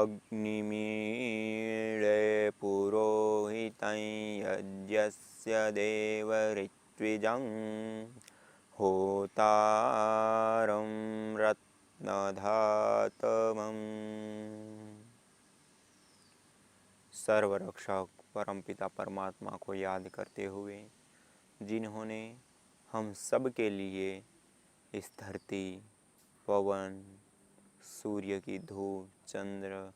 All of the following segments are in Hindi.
अग्निमीळे पुरोहितं यज्ञस्य देवऋत्विजं होतारं रत्नधातमम्। सर्वरक्षक परमपिता परमात्मा को याद करते हुए, जिन्होंने हम सब के लिए इस धरती, पवन, सूर्य की धूप, चंद्र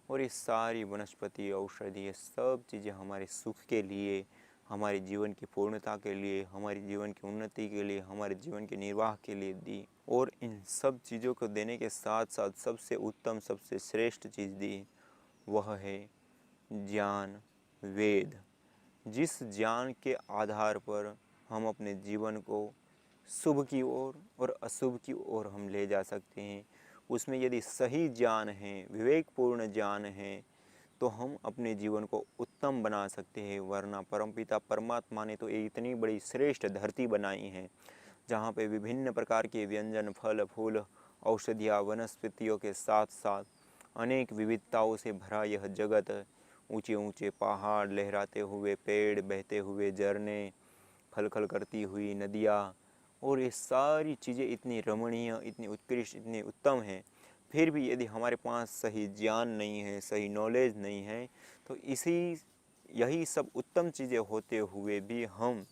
और ये सारी वनस्पति, औषधि, ये सब चीज़ें हमारे सुख के लिए, हमारे जीवन की पूर्णता के लिए, हमारे जीवन की उन्नति के लिए, हमारे जीवन के निर्वाह के लिए दी। और इन सब चीज़ों को देने के साथ साथ सबसे उत्तम, सबसे श्रेष्ठ चीज़ दी, वह है ज्ञान, वेद। जिस ज्ञान के आधार पर हम अपने जीवन को शुभ की ओर और अशुभ की ओर हम ले जा सकते हैं, उसमें यदि सही ज्ञान है, विवेकपूर्ण ज्ञान है, तो हम अपने जीवन को उत्तम बना सकते हैं। वरना परमपिता परमात्मा ने तो इतनी बड़ी श्रेष्ठ धरती बनाई है, जहाँ पे विभिन्न प्रकार के व्यंजन, फल, फूल, औषधियाँ, वनस्पतियों के साथ साथ अनेक विविधताओं से भरा यह जगत, ऊंचे ऊंचे पहाड़, लहराते हुए पेड़, बहते हुए झरने, खलखल करती हुई नदियाँ, और ये सारी चीज़ें इतनी रमणीय, इतनी उत्कृष्ट, इतनी उत्तम हैं। फिर भी यदि हमारे पास सही ज्ञान नहीं है, सही नॉलेज नहीं है, तो यही सब उत्तम चीज़ें होते हुए भी हम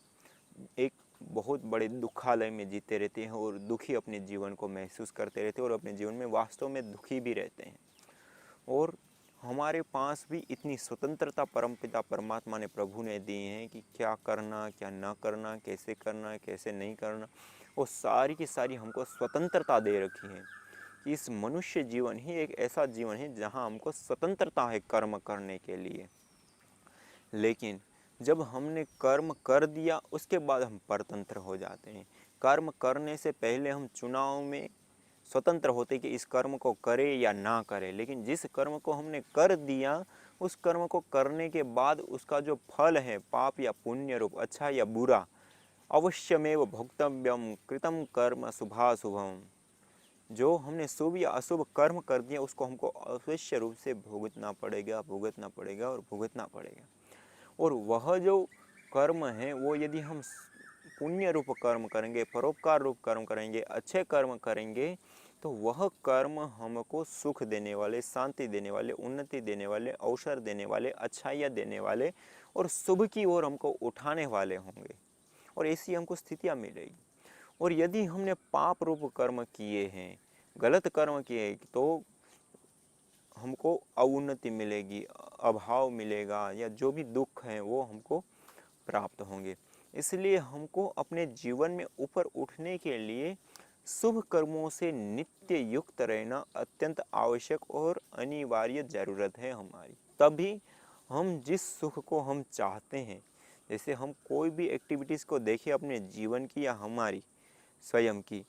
एक बहुत बड़े दुखालय में जीते रहते हैं और दुखी अपने जीवन को महसूस करते रहते हैं और अपने जीवन में वास्तव में दुखी भी रहते हैं। और हमारे पास भी इतनी स्वतंत्रता परमपिता परमात्मा ने, प्रभु ने दी है कि क्या करना, क्या ना करना, कैसे नहीं करना, वो सारी की सारी हमको स्वतंत्रता दे रखी है कि इस मनुष्य जीवन ही एक ऐसा जीवन है जहाँ हमको स्वतंत्रता है कर्म करने के लिए। लेकिन जब हमने कर्म कर दिया, उसके बाद हम परतंत्र हो जाते हैं। कर्म करने से पहले हम चुनाव में स्वतंत्र होते कि इस कर्म को करें या ना करें, लेकिन जिस कर्म को हमने कर दिया, उस कर्म को करने के बाद उसका जो फल है, पाप या पुण्य रूप, अच्छा या बुरा, अवश्यमेव भोक्तव्यम कृतम कर्म शुभाशुभम। जो हमने शुभ या अशुभ कर्म कर दिया, उसको हमको अवश्य रूप से भुगतना पड़ेगा और भुगतना पड़ेगा। और वह जो कर्म है, वो यदि हम पुण्य रूप कर्म करेंगे, परोपकार रूप कर्म करेंगे, अच्छे कर्म करेंगे, तो वह कर्म हमको सुख देने वाले, शांति देने वाले, उन्नति देने वाले, अवसर देने वाले, अच्छाइयाँ देने वाले और शुभ की ओर हमको उठाने वाले होंगे, और ऐसी हमको स्थितियाँ मिलेगी। और यदि हमने पाप रूप कर्म किए हैं, गलत कर्म किए, तो हमको अवुन्नति मिलेगी, अभाव मिलेगा, या जो भी दुख हैं वो हमको प्राप्त होंगे। इसलिए हमको अपने जीवन में ऊपर उठने के लिए शुभ कर्मों से नित्य युक्त रहना अत्यंत आवश्यक और अनिवार्य ज़रूरत है हमारी। तभी हम जिस सुख को हम चाहते हैं, जैसे हम कोई भी एक्टिविटीज़ को देखें अपने जीवन की या हमारी स्वयं की,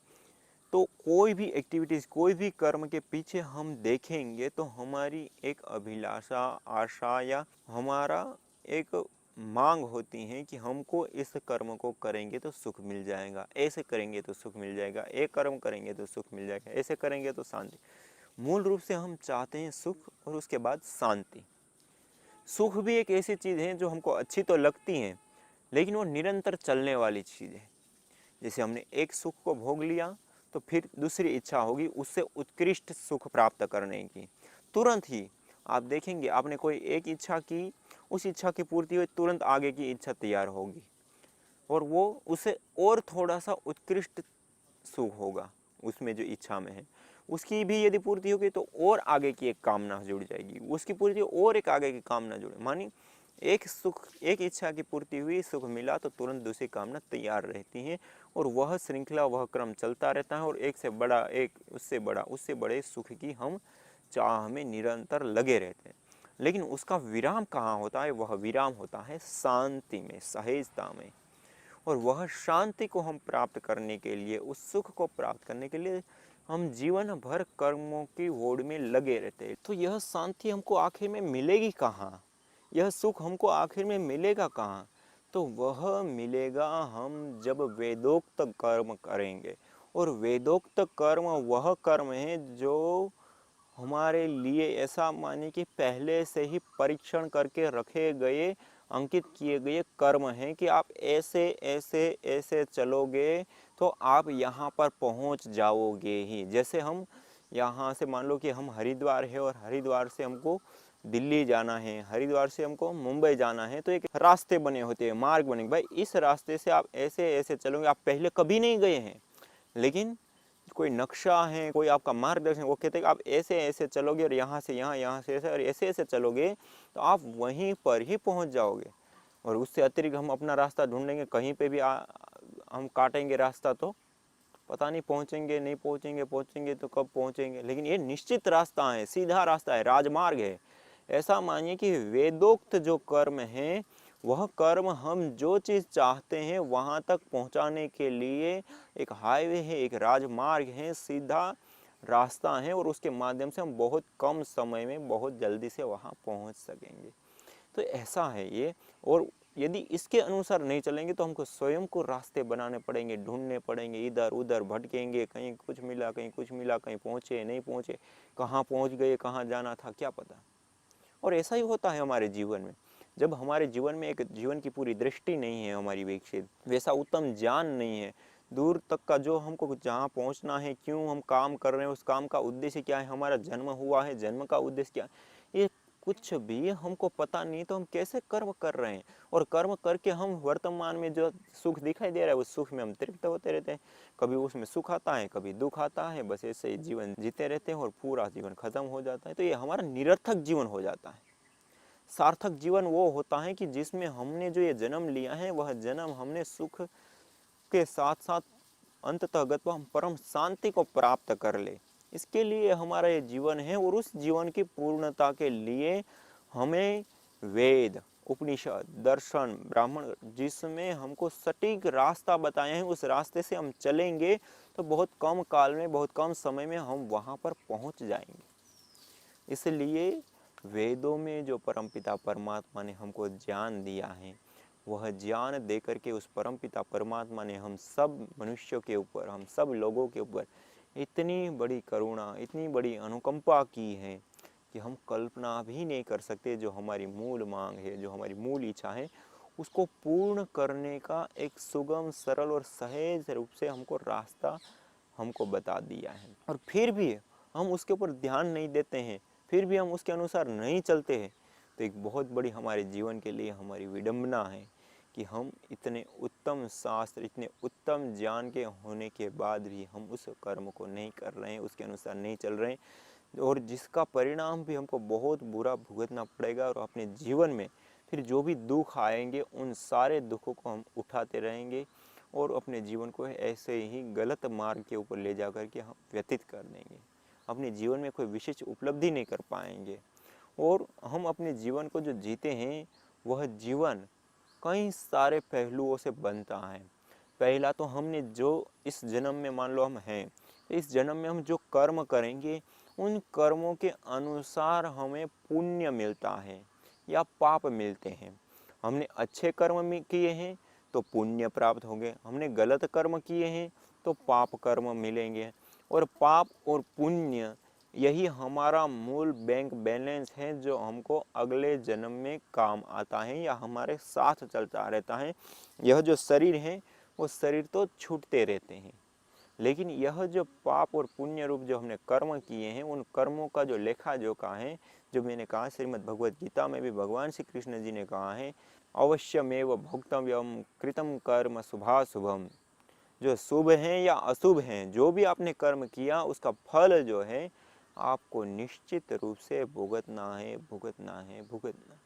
तो कोई भी एक्टिविटीज़, कोई भी कर्म के पीछे हम देखेंगे तो हमारी एक अभिलाषा, आशा या हमारा एक मांग होती है कि हमको इस कर्म को करेंगे तो सुख मिल जाएगा, ऐसे करेंगे तो सुख मिल जाएगा, एक कर्म करेंगे तो सुख मिल जाएगा, ऐसे करेंगे तो शांति। मूल रूप से हम चाहते हैं सुख और उसके बाद शांति। सुख भी एक ऐसी चीज़ है जो हमको अच्छी तो लगती है, लेकिन वो निरंतर चलने वाली चीज़ है। जैसे हमने एक सुख को भोग लिया, तो फिर दूसरी इच्छा होगी उससे उत्कृष्ट सुख प्राप्त करने की। तुरंत ही आप देखेंगे, आपने कोई एक इच्छा की, उस इच्छा की पूर्ति हुई, तुरंत आगे की इच्छा तैयार होगी, और वो उसे और थोड़ा सा उत्कृष्ट सुख होगा उसमें जो इच्छा में है, उसकी भी यदि पूर्ति होगी तो और आगे की एक कामना जुड़ जाएगी, उसकी पूर्ति और एक आगे की कामना जुड़े। मानी एक सुख, एक इच्छा की पूर्ति हुई, सुख मिला, तो तुरंत दूसरी कामना तैयार रहती है, और वह श्रृंखला, वह क्रम चलता रहता है, और एक से बड़ा, एक उससे बड़ा, उससे बड़े सुख की हम चाह में निरंतर लगे रहते हैं। लेकिन उसका विराम कहाँ होता है? वह विराम होता है शांति में, सहजता में। और वह शांति को हम प्राप्त करने के लिए, उस सुख को प्राप्त करने के लिए हम जीवन भर कर्मों की होड़ में लगे रहते हैं। तो यह शांति हमको आखिर में मिलेगी कहाँ? यह सुख हमको आखिर में मिलेगा कहाँ? तो वह मिलेगा हम जब वेदोक्त कर्म करेंगे। और वेदोक्त कर्म वह कर्म है जो हमारे लिए ऐसा मानिए कि पहले से ही परीक्षण करके रखे गए, अंकित किए गए कर्म हैं कि आप ऐसे ऐसे ऐसे चलोगे तो आप यहाँ पर पहुँच जाओगे ही। जैसे हम यहाँ से मान लो कि हम हरिद्वार है और हरिद्वार से हमको दिल्ली जाना है, हरिद्वार से हमको मुंबई जाना है, तो एक रास्ते बने होते हैं, मार्ग बने, भाई इस रास्ते से आप ऐसे ऐसे चलोगे। आप पहले कभी नहीं गए हैं, लेकिन कोई नक्शा है, कोई आपका मार्गदर्शन, वो कहते हैं कि आप ऐसे ऐसे चलोगे और यहाँ से यहाँ, यहाँ से ऐसे और ऐसे ऐसे चलोगे तो आप वहीं पर ही पहुँच जाओगे। और उससे अतिरिक्त हम अपना रास्ता ढूंढेंगे, कहीं पे भी हम काटेंगे रास्ता तो पता नहीं पहुँचेंगे नहीं पहुँचेंगे, पहुँचेंगे तो कब पहुँचेंगे। लेकिन ये निश्चित रास्ता है, सीधा रास्ता है, राजमार्ग है। ऐसा मानिए कि वेदोक्त जो कर्म है, वह कर्म हम जो चीज़ चाहते हैं वहाँ तक पहुँचाने के लिए एक हाईवे है, एक राजमार्ग है, सीधा रास्ता है, और उसके माध्यम से हम बहुत कम समय में बहुत जल्दी से वहाँ पहुँच सकेंगे। तो ऐसा है ये। और यदि इसके अनुसार नहीं चलेंगे तो हमको स्वयं को रास्ते बनाने पड़ेंगे, ढूंढने पड़ेंगे, इधर उधर भटकेंगे, कहीं कुछ मिला कहीं कुछ मिला, कहीं पहुँचे नहीं पहुँचे, कहाँ पहुँच गए, कहाँ जाना था क्या पता। और ऐसा ही होता है हमारे जीवन में। जब हमारे जीवन में एक जीवन की पूरी दृष्टि नहीं है हमारी विकसित, वैसा उत्तम ज्ञान नहीं है, दूर तक का जो हमको जहाँ पहुँचना है, क्यों हम काम कर रहे हैं, उस काम का उद्देश्य क्या है, हमारा जन्म हुआ है, जन्म का उद्देश्य क्या है, ये कुछ भी हमको पता नहीं, तो हम कैसे कर्म कर रहे हैं। और कर्म करके हम वर्तमान में जो सुख दिखाई दे रहा है उस सुख में हम तृप्त होते रहते हैं। कभी उसमें सुख आता है, कभी दुख आता है, बस ऐसे ही जीवन जीते रहते हैं और पूरा जीवन खत्म हो जाता है। तो ये हमारा निरर्थक जीवन हो जाता है। सार्थक जीवन वो होता है कि जिसमें हमने जो ये जन्म लिया है, वह जन्म हमने सुख के साथ साथ अंततः गत्वा हम परम शांति को प्राप्त कर ले, इसके लिए हमारा ये जीवन है। और उस जीवन की पूर्णता के लिए हमें वेद, उपनिषद, दर्शन, ब्राह्मण जिसमें हमको सटीक रास्ता बताए हैं, उस रास्ते से हम चलेंगे तो बहुत कम काल में, बहुत कम समय में हम वहाँ पर पहुँच जाएंगे। इसलिए वेदों में जो परमपिता परमात्मा ने हमको ज्ञान दिया है, वह ज्ञान दे करके उस परमपिता परमात्मा ने हम सब मनुष्यों के ऊपर, हम सब लोगों के ऊपर इतनी बड़ी करुणा, इतनी बड़ी अनुकंपा की है कि हम कल्पना भी नहीं कर सकते। जो हमारी मूल मांग है, जो हमारी मूल इच्छा है, उसको पूर्ण करने का एक सुगम, सरल और सहज रूप से हमको रास्ता हमको बता दिया है। और फिर भी हम उसके ऊपर ध्यान नहीं देते हैं, फिर भी हम उसके अनुसार नहीं चलते हैं, तो एक बहुत बड़ी हमारे जीवन के लिए हमारी विडंबना है कि हम इतने उत्तम शास्त्र, इतने उत्तम ज्ञान के होने के बाद भी हम उस कर्म को नहीं कर रहे हैं, उसके अनुसार नहीं चल रहे हैं, और जिसका परिणाम भी हमको बहुत बुरा भुगतना पड़ेगा। और अपने जीवन में फिर जो भी दुख आएंगे, उन सारे दुखों को हम उठाते रहेंगे और अपने जीवन को ऐसे ही गलत मार्ग के ऊपर ले जा कर के हम व्यतीत कर देंगे। अपने जीवन में कोई विशेष उपलब्धि नहीं कर पाएंगे। और हम अपने जीवन को जो जीते हैं, वह जीवन कई सारे पहलुओं से बनता है। पहला तो हमने जो इस जन्म में मान लो हम हैं, तो इस जन्म में हम जो कर्म करेंगे, उन कर्मों के अनुसार हमें पुण्य मिलता है या पाप मिलते हैं। हमने अच्छे कर्म किए हैं तो पुण्य प्राप्त होंगे, हमने गलत कर्म किए हैं तो पाप कर्म मिलेंगे। और पाप और पुण्य यही हमारा मूल बैंक बैलेंस है, जो हमको अगले जन्म में काम आता है या हमारे साथ चलता रहता है। यह जो शरीर है, वो शरीर तो छूटते रहते हैं, लेकिन यह जो पाप और पुण्य रूप जो हमने कर्म किए हैं, उन कर्मों का जो लेखा जोखा है, जो मैंने कहा श्रीमद् भगवद गीता में भी भगवान श्री कृष्ण जी ने कहा है, अवश्यमेव भोक्तव्यम कृतम कर्म शुभाशुभम। जो शुभ हैं या अशुभ हैं, जो भी आपने कर्म किया, उसका फल जो है आपको निश्चित रूप से भुगतना है, भुगतना है, भुगतना।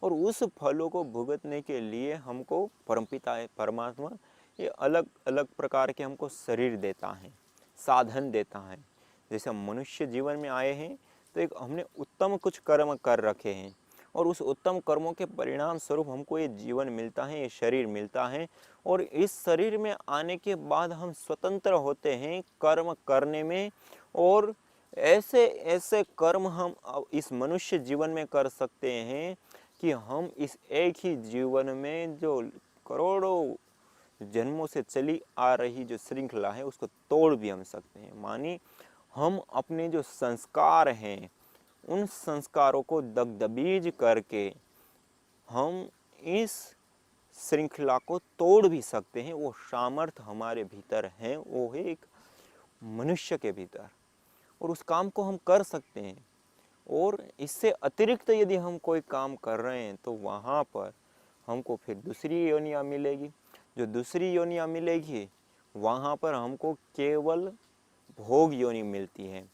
और उस फलों को भुगतने के लिए हमको परमपिता परमात्मा ये अलग अलग प्रकार के हमको शरीर देता है, साधन देता है। जैसे हम मनुष्य जीवन में आए हैं, तो एक हमने उत्तम कुछ कर्म कर रखे हैं, और उस उत्तम कर्मों के परिणाम स्वरूप हमको ये जीवन मिलता है, ये शरीर मिलता है। और इस शरीर में आने के बाद हम स्वतंत्र होते हैं कर्म करने में, और ऐसे ऐसे कर्म हम इस मनुष्य जीवन में कर सकते हैं कि हम इस एक ही जीवन में जो करोड़ों जन्मों से चली आ रही जो श्रृंखला है, उसको तोड़ भी हम सकते हैं। मानी हम अपने जो संस्कार हैं उन संस्कारों को दगदबीज करके हम इस श्रृंखला को तोड़ भी सकते हैं। वो सामर्थ्य हमारे भीतर है, वो है एक मनुष्य के भीतर, और उस काम को हम कर सकते हैं। और इससे अतिरिक्त यदि हम कोई काम कर रहे हैं तो वहाँ पर हमको फिर दूसरी योनियाँ मिलेगी। जो दूसरी योनियाँ मिलेगी वहाँ पर हमको केवल भोग योनि मिलती है।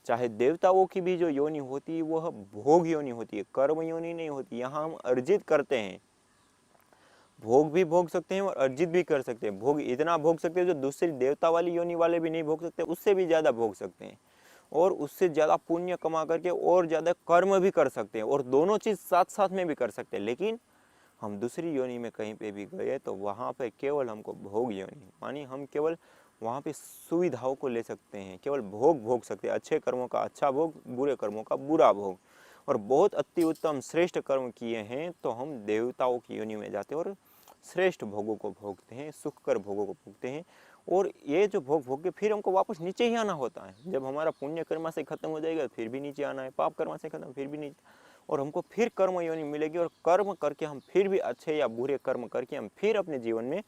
चाहे देवताओं की भी जो योनि होती है वह भोग योनि होती है, कर्म योनि नहीं होती। यहाँ हम अर्जित करते हैं, भोग भी भोग सकते हैं और अर्जित भी कर सकते हैं। भोग इतना भोग सकते हैं जो दूसरी देवता वाली योनि वाले भी नहीं भोग सकते, उससे भी ज़्यादा भोग सकते हैं, और उससे ज़्यादा पुण्य कमा करके और ज़्यादा कर्म भी कर सकते हैं, और दोनों चीज़ साथ साथ में भी कर सकते हैं। लेकिन हम दूसरी योनि में कहीं पे भी गए तो वहाँ पे केवल हमको भोग योनि, मानी हम केवल वहाँ पे सुविधाओं को ले सकते हैं, केवल भोग भोग सकते हैं। अच्छे कर्मों का अच्छा भोग, बुरे कर्मों का बुरा भोग। और बहुत अति उत्तम श्रेष्ठ कर्म किए हैं तो हम देवताओं की योनि में जाते हैं और श्रेष्ठ भोगों को भोगते हैं, सुखकर भोगों को भोगते हैं। और ये जो भोग भोग के फिर हमको वापस नीचे ही आना होता है। जब हमारा पुण्य कर्म से खत्म हो जाएगा फिर भी नीचे आना है, पाप कर्म से खत्म फिर भी नीचे, और हमको फिर कर्म योनि मिलेगी। और कर्म करके हम फिर भी अच्छे या बुरे कर्म करके हम फिर अपने जीवन में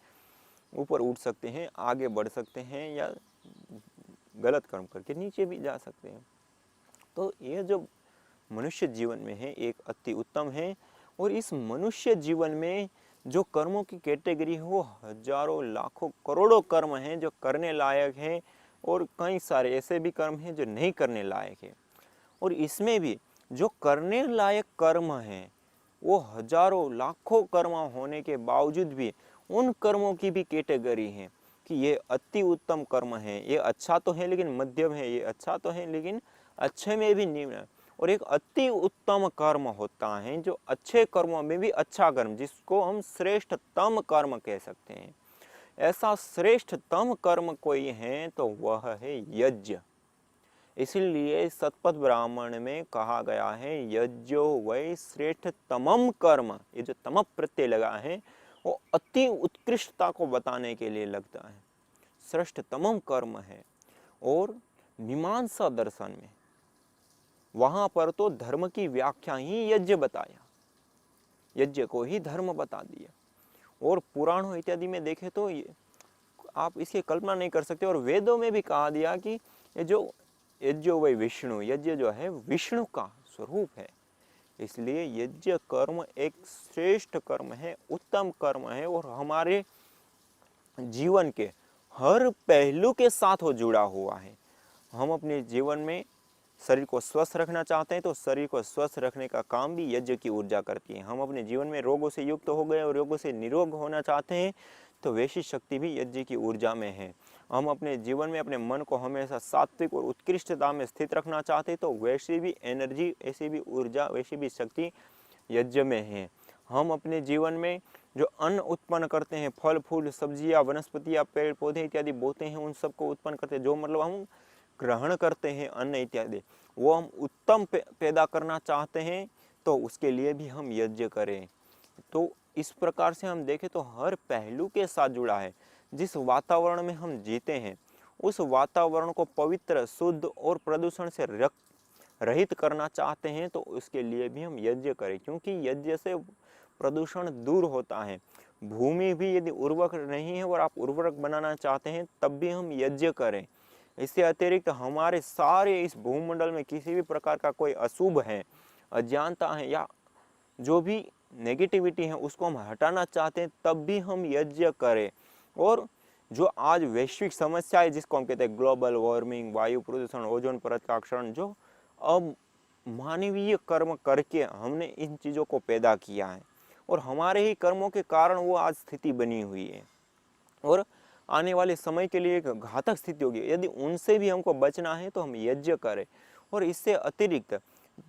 ऊपर उठ सकते हैं, आगे बढ़ सकते हैं, या गलत कर्म करके नीचे भी जा सकते हैं। तो ये जो मनुष्य जीवन में है एक अति उत्तम है। और इस मनुष्य जीवन में जो कर्मों की कैटेगरी है वो हजारों लाखों करोड़ों कर्म हैं जो करने लायक हैं, और कई सारे ऐसे भी कर्म हैं जो नहीं करने लायक है। और इसमें भी जो करने लायक कर्म हैं वो हजारों लाखों कर्म होने के बावजूद भी उन कर्मों की भी कैटेगरी है कि ये अति उत्तम कर्म है, ये अच्छा तो है लेकिन मध्यम है, ये अच्छा तो है लेकिन अच्छे में भी निम्न है। और एक अति उत्तम कर्म होता है जो अच्छे कर्मों में भी अच्छा कर्म, जिसको हम श्रेष्ठतम कर्म कह सकते हैं। ऐसा श्रेष्ठतम कर्म कोई है तो वह है यज्ञ। इसलिए सतपथ ब्राह्मण में कहा गया है यज्ञो वै श्रेष्ठतमम कर्म। ये जो तम प्रत्यय लगा है वो अति उत्कृष्टता को बताने के लिए लगता है, श्रेष्ठतमम कर्म है। और मीमांसा दर्शन में वहां पर तो धर्म की व्याख्या ही यज्ञ बताया, यज्ञ को ही धर्म बता दिया। और पुराणों इत्यादि में देखे तो आप इसकी कल्पना नहीं कर सकते। और वेदों में भी कहा दिया कि ये जो यज्ञ वै विष्णु, यज्ञ जो है विष्णु का स्वरूप है। इसलिए यज्ञ कर्म एक श्रेष्ठ कर्म है, उत्तम कर्म है, और हमारे जीवन के हर पहलू के साथ वो जुड़ा हुआ है। हम अपने जीवन में शरीर को स्वस्थ रखना चाहते हैं तो शरीर को स्वस्थ रखने का काम भी यज्ञ की ऊर्जा करती है। हम अपने जीवन में रोगों से युक्त हो गए और रोगों से निरोग होना चाहते हैं तो वैसी शक्ति भी यज्ञ की ऊर्जा में है। हम अपने जीवन में अपने मन को हमेशा सात्विक और उत्कृष्टता में स्थित रखना चाहते हैं तो वैसी भी एनर्जी, ऐसी भी ऊर्जा, वैसी भी शक्ति यज्ञ में है। हम अपने जीवन में जो अन्न उत्पन्न करते हैं, फल फूल सब्जियां वनस्पतियां पेड़ पौधे इत्यादि बोते हैं, उन सबको उत्पन्न करते हैं, जो मतलब हम ग्रहण करते हैं अन्न इत्यादि, वो हम उत्तम पैदा करना चाहते हैं तो उसके लिए भी हम यज्ञ करें। तो इस प्रकार से हम देखें तो हर पहलू के साथ जुड़ा है। जिस वातावरण में हम जीते हैं उस वातावरण को पवित्र, शुद्ध और प्रदूषण से रहित करना चाहते हैं तो उसके लिए भी हम यज्ञ करें, क्योंकि यज्ञ से प्रदूषण दूर होता है। भूमि भी यदि उर्वरक नहीं है और आप उर्वरक बनाना चाहते हैं तब भी हम यज्ञ करें। इससे अतिरिक्त हमारे सारे इस भूमंडल में किसी भी प्रकार का कोई अशुभ है, अज्ञानता है, या जो भी नेगेटिविटी है उसको हम हटाना चाहते हैं तब भी हम यज्ञ करें। और जो आज वैश्विक समस्या है जिसको हम कहते हैं ग्लोबल वार्मिंग, वायु प्रदूषण, ओजोन परत का क्षरण, जो अब मानवीय कर्म करके हमने इन चीज़ों को पैदा किया है और हमारे ही कर्मों के कारण वो आज स्थिति बनी हुई है और आने वाले समय के लिए एक घातक स्थिति होगी। यदि उनसे भी हमको बचना है तो हम यज्ञ करें। और इससे अतिरिक्त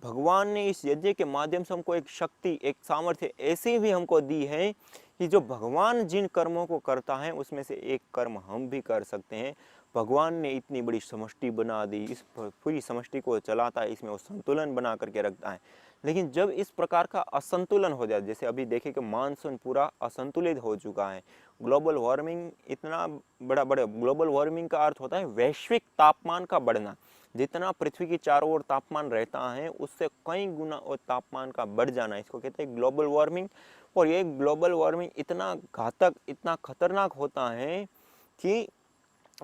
भगवान ने इस यज्ञ के माध्यम से हमको एक शक्ति, एक सामर्थ्य ऐसी भी हमको दी है कि जो भगवान जिन कर्मों को करता है उसमें से एक कर्म हम भी कर सकते हैं। भगवान ने इतनी बड़ी समष्टि बना दी, इस पूरी समष्टि को चलाता है, इसमें वो संतुलन बना करके रखता है। लेकिन जब इस प्रकार का असंतुलन हो जाए, जैसे अभी देखें कि मानसून पूरा असंतुलित हो चुका है, ग्लोबल वार्मिंग इतना बड़ा ग्लोबल वार्मिंग का अर्थ होता है वैश्विक तापमान का बढ़ना। जितना पृथ्वी की चारों ओर तापमान रहता है उससे कई गुना और तापमान का बढ़ जाना, इसको कहते हैं ग्लोबल वार्मिंग। और ये ग्लोबल वार्मिंग इतना घातक, इतना खतरनाक होता है कि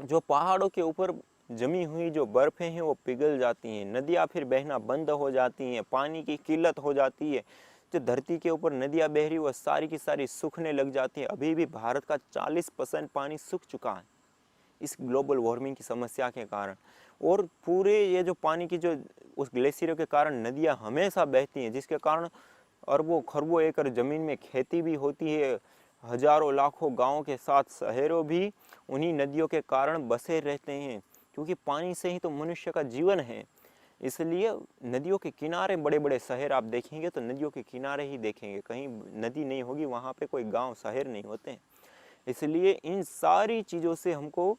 जो पहाड़ों के ऊपर जमी हुई जो बर्फ़ें हैं वो पिघल जाती हैं, नदियाँ फिर बहना बंद हो जाती हैं, पानी की किल्लत हो जाती है। जो धरती के ऊपर नदियाँ बह रही वो सारी की सारी सूखने लग जाती है। अभी भी भारत का 40% पानी सूख चुका है इस ग्लोबल वार्मिंग की समस्या के कारण। और पूरे ये जो पानी की जो उस ग्लेशियरों के कारण नदियाँ हमेशा बहती हैं, जिसके कारण अरबों खरबों एकड़ ज़मीन में खेती भी होती है। हजारों लाखों गाँव के साथ शहरों भी उन्हीं नदियों के कारण बसे रहते हैं, क्योंकि पानी से ही तो मनुष्य का जीवन है। इसलिए नदियों के किनारे बड़े बड़े शहर आप देखेंगे तो नदियों के किनारे ही देखेंगे, कहीं नदी नहीं होगी वहाँ पे कोई गांव शहर नहीं होते हैं। इसलिए इन सारी चीज़ों से हमको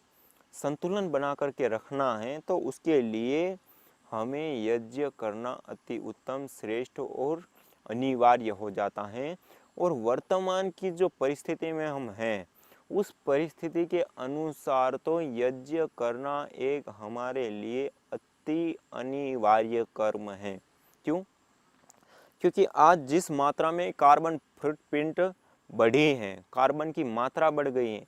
संतुलन बना करके रखना है, तो उसके लिए हमें यज्ञ करना अति उत्तम, श्रेष्ठ और अनिवार्य हो जाता है। और वर्तमान की जो परिस्थिति में हम हैं उस परिस्थिति के अनुसार तो यज्ञ करना एक हमारे लिए अति अनिवार्य कर्म है। क्यों? क्योंकि आज जिस मात्रा में कार्बन फुटप्रिंट बढ़ी है, कार्बन की मात्रा बढ़ गई है,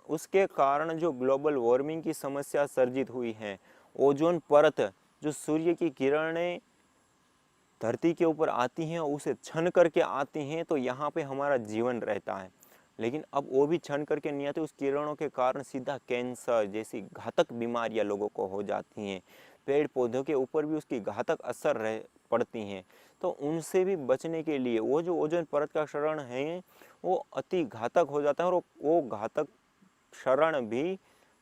उसके कारण जो ग्लोबल वार्मिंग की समस्या सर्जित हुई है, ओजोन परत जो सूर्य की किरणें धरती के ऊपर आती हैं उसे छन करके आती हैं तो यहाँ पे हमारा जीवन रहता है। लेकिन अब वो भी छन करके नहीं आते, उस किरणों के कारण सीधा कैंसर जैसी घातक बीमारियां लोगों को हो जाती हैं। पेड़ पौधों के ऊपर भी उसकी घातक असर रह पड़ती हैं। तो उनसे भी बचने के लिए वो जो ओजोन परत का क्षरण है वो अति घातक हो जाता है, और वो घातक क्षरण भी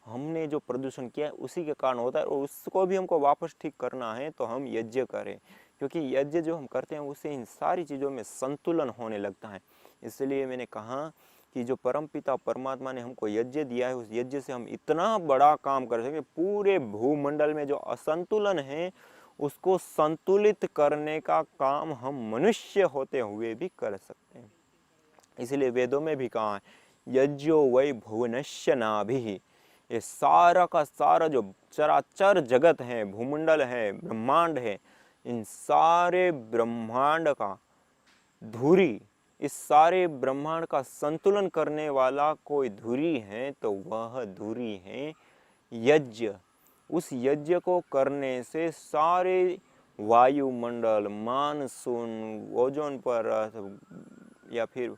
हमने जो प्रदूषण किया है उसी के कारण होता है। और उसको भी हमको वापस ठीक करना है तो हम यज्ञ करें, क्योंकि यज्ञ जो हम करते हैं उससे इन सारी चीज़ों में संतुलन होने लगता है। इसलिए मैंने कहा कि जो परमपिता परमात्मा ने हमको यज्ञ दिया है उस यज्ञ से हम इतना बड़ा काम कर सकें, पूरे भूमंडल में जो असंतुलन है उसको संतुलित करने का काम हम मनुष्य होते हुए भी कर सकते हैं। इसलिए वेदों में भी कहा है यज्ञो वै भुवनस्य नाभिः। ये सारा का सारा जो चराचर जगत है, भूमंडल है, ब्रह्मांड है, इन सारे ब्रह्मांड का धुरी, इस सारे ब्रह्मांड का संतुलन करने वाला कोई धुरी है तो वह धुरी है यज्ञ। उस यज्ञ को करने से सारे वायुमंडल, मानसून, ओजोन परत या फिर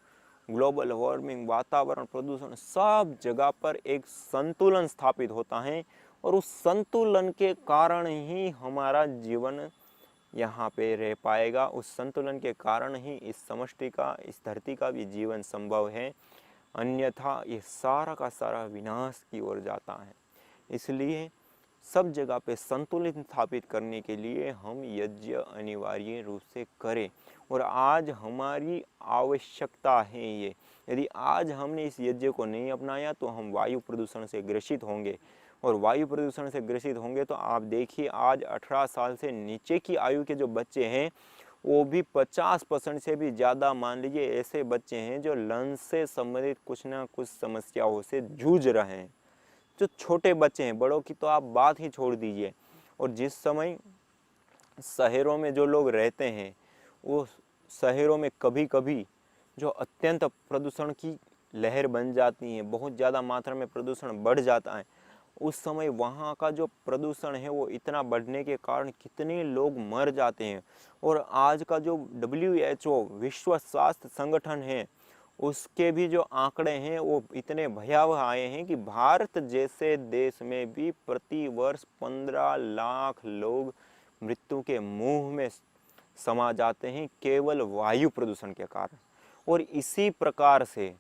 ग्लोबल वार्मिंग, वातावरण प्रदूषण, सब जगह पर एक संतुलन स्थापित होता है। और उस संतुलन के कारण ही हमारा जीवन यहाँ पे रह पाएगा। उस संतुलन के कारण ही इस समष्टि का, इस धरती का भी जीवन संभव है, अन्यथा ये सारा का सारा विनाश की ओर जाता है। इसलिए सब जगह पे संतुलित स्थापित करने के लिए हम यज्ञ अनिवार्य रूप से करें। और आज हमारी आवश्यकता है ये। यदि आज हमने इस यज्ञ को नहीं अपनाया तो हम वायु प्रदूषण से ग्रसित होंगे, और वायु प्रदूषण से ग्रसित होंगे तो आप देखिए आज 18 साल से नीचे की आयु के जो बच्चे हैं वो भी 50% से भी ज़्यादा, मान लीजिए ऐसे बच्चे हैं जो लंग्स से संबंधित कुछ ना कुछ समस्याओं से जूझ रहे हैं। जो छोटे बच्चे हैं, बड़ों की तो आप बात ही छोड़ दीजिए। और जिस समय शहरों में जो लोग रहते हैं वो शहरों में कभी कभी जो अत्यंत प्रदूषण की लहर बन जाती है, बहुत ज़्यादा मात्रा में प्रदूषण बढ़ जाता है, उस समय वहाँ का जो प्रदूषण है वो इतना बढ़ने के कारण कितने लोग मर जाते हैं। और आज का जो WHO विश्व स्वास्थ्य संगठन है उसके भी जो आंकड़े हैं वो इतने भयावह आए हैं कि भारत जैसे देश में भी प्रति वर्ष 15 लाख लोग मृत्यु के मुंह में समा जाते हैं केवल वायु प्रदूषण के कारण। और इसी प्रकार से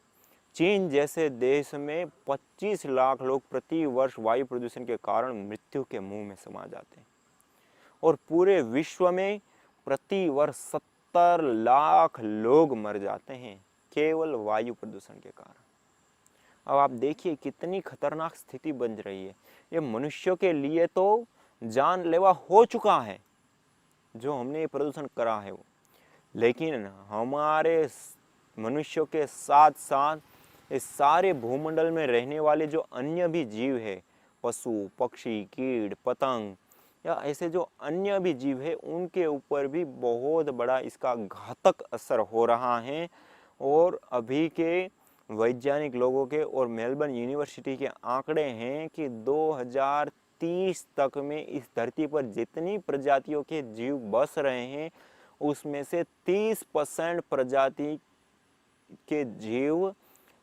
चीन जैसे देश में 25 लाख लोग प्रति वर्ष वायु प्रदूषण के कारण मृत्यु के मुंह में समा जाते हैं। और पूरे विश्व में प्रति वर्ष 70 लाख लोग मर जाते हैं केवल वायु प्रदूषण के कारण। अब आप देखिए कितनी खतरनाक स्थिति बन रही है। ये मनुष्यों के लिए तो जानलेवा हो चुका है जो हमने ये प्रदूषण करा है वो, लेकिन हमारे मनुष्यों के साथ साथ इस सारे भूमंडल में रहने वाले जो अन्य भी जीव है, पशु पक्षी कीट पतंग या ऐसे जो अन्य भी जीव है उनके ऊपर भी बहुत बड़ा इसका घातक असर हो रहा है। और अभी के वैज्ञानिक लोगों के और मेलबर्न यूनिवर्सिटी के आंकड़े हैं कि 2030 तक में इस धरती पर जितनी प्रजातियों के जीव बस रहे हैं उसमें से 30% प्रजाति के जीव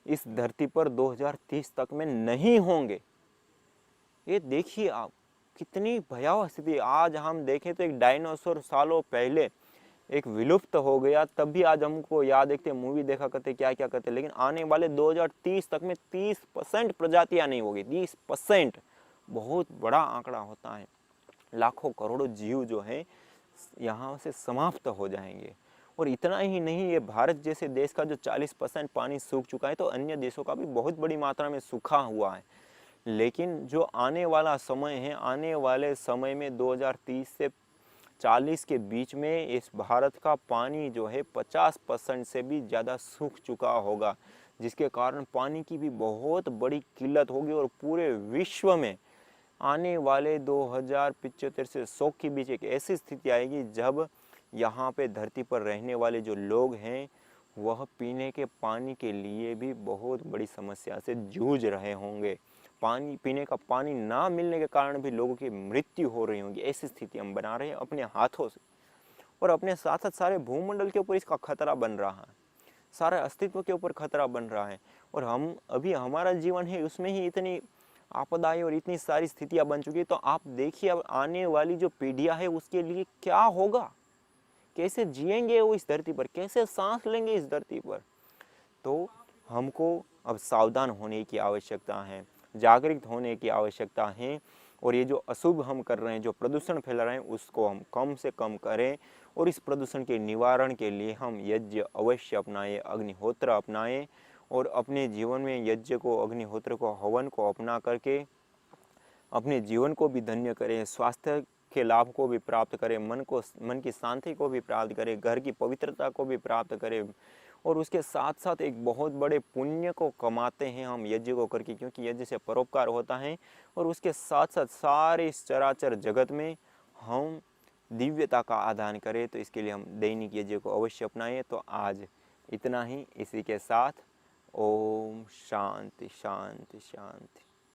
इस धरती पर 2030 तक में नहीं होंगे। ये देखिए आप कितनी भयावह स्थिति। आज हम देखें तो एक डायनासोर सालों पहले एक विलुप्त हो गया, तब भी आज हमको याद है कि मूवी देखा करते क्या क्या करते, लेकिन आने वाले 2030 तक में 30% प्रजातियां नहीं होगी। 30% बहुत बड़ा आंकड़ा होता है। लाखों करोड़ों जीव जो है यहाँ से समाप्त हो जाएंगे। और इतना ही नहीं, ये भारत जैसे देश का जो 40% पानी सूख चुका है, तो अन्य देशों का भी बहुत बड़ी मात्रा में सूखा हुआ है। लेकिन जो आने वाला समय है, आने वाले समय में 2030 से 40 के बीच में इस भारत का पानी जो है 50% से भी ज़्यादा सूख चुका होगा, जिसके कारण पानी की भी बहुत बड़ी किल्लत होगी। और पूरे विश्व में आने वाले 2075 से 100 के बीच एक ऐसी स्थिति आएगी जब यहाँ पे धरती पर रहने वाले जो लोग हैं वह पीने के पानी के लिए भी बहुत बड़ी समस्या से जूझ रहे होंगे। पानी पीने का पानी ना मिलने के कारण भी लोगों की मृत्यु हो रही होगी। ऐसी स्थिति हम बना रहे हैं अपने हाथों से, और अपने साथ साथ सारे भूमंडल के ऊपर इसका खतरा बन रहा है, सारे अस्तित्व के ऊपर खतरा बन रहा है। और हम अभी हमारा जीवन है उसमें ही इतनी आपदाएं और इतनी सारी स्थितियां बन चुकी है, तो आप देखिए अब आने वाली जो पीढ़ियां है उसके लिए क्या होगा, कैसे जिएंगे वो इस धरती पर, कैसे सांस लेंगे इस धरती पर। तो हमको अब सावधान होने की आवश्यकता है, जागरूक होने की आवश्यकता है। और ये जो अशुभ हम कर रहे हैं, जो प्रदूषण फैला रहे हैं, उसको हम कम से कम करें। और इस प्रदूषण के निवारण के लिए हम यज्ञ अवश्य अपनाएं, अग्निहोत्र अपनाएं, और अपने जीवन में यज्ञ को, अग्निहोत्र को, हवन को अपना करके अपने जीवन को भी धन्य करें, स्वास्थ्य के लाभ को भी प्राप्त करें, मन की शांति को भी प्राप्त करें, घर की पवित्रता को भी प्राप्त करें। और उसके साथ साथ एक बहुत बड़े पुण्य को कमाते हैं हम यज्ञ को करके, क्योंकि यज्ञ से परोपकार होता है। और उसके साथ साथ सारे इस चराचर जगत में हम दिव्यता का आदान करें। तो इसके लिए हम दैनिक यज्ञ को अवश्य अपनाएं। तो आज इतना ही। इसी के साथ ओम शांति शांति शांति।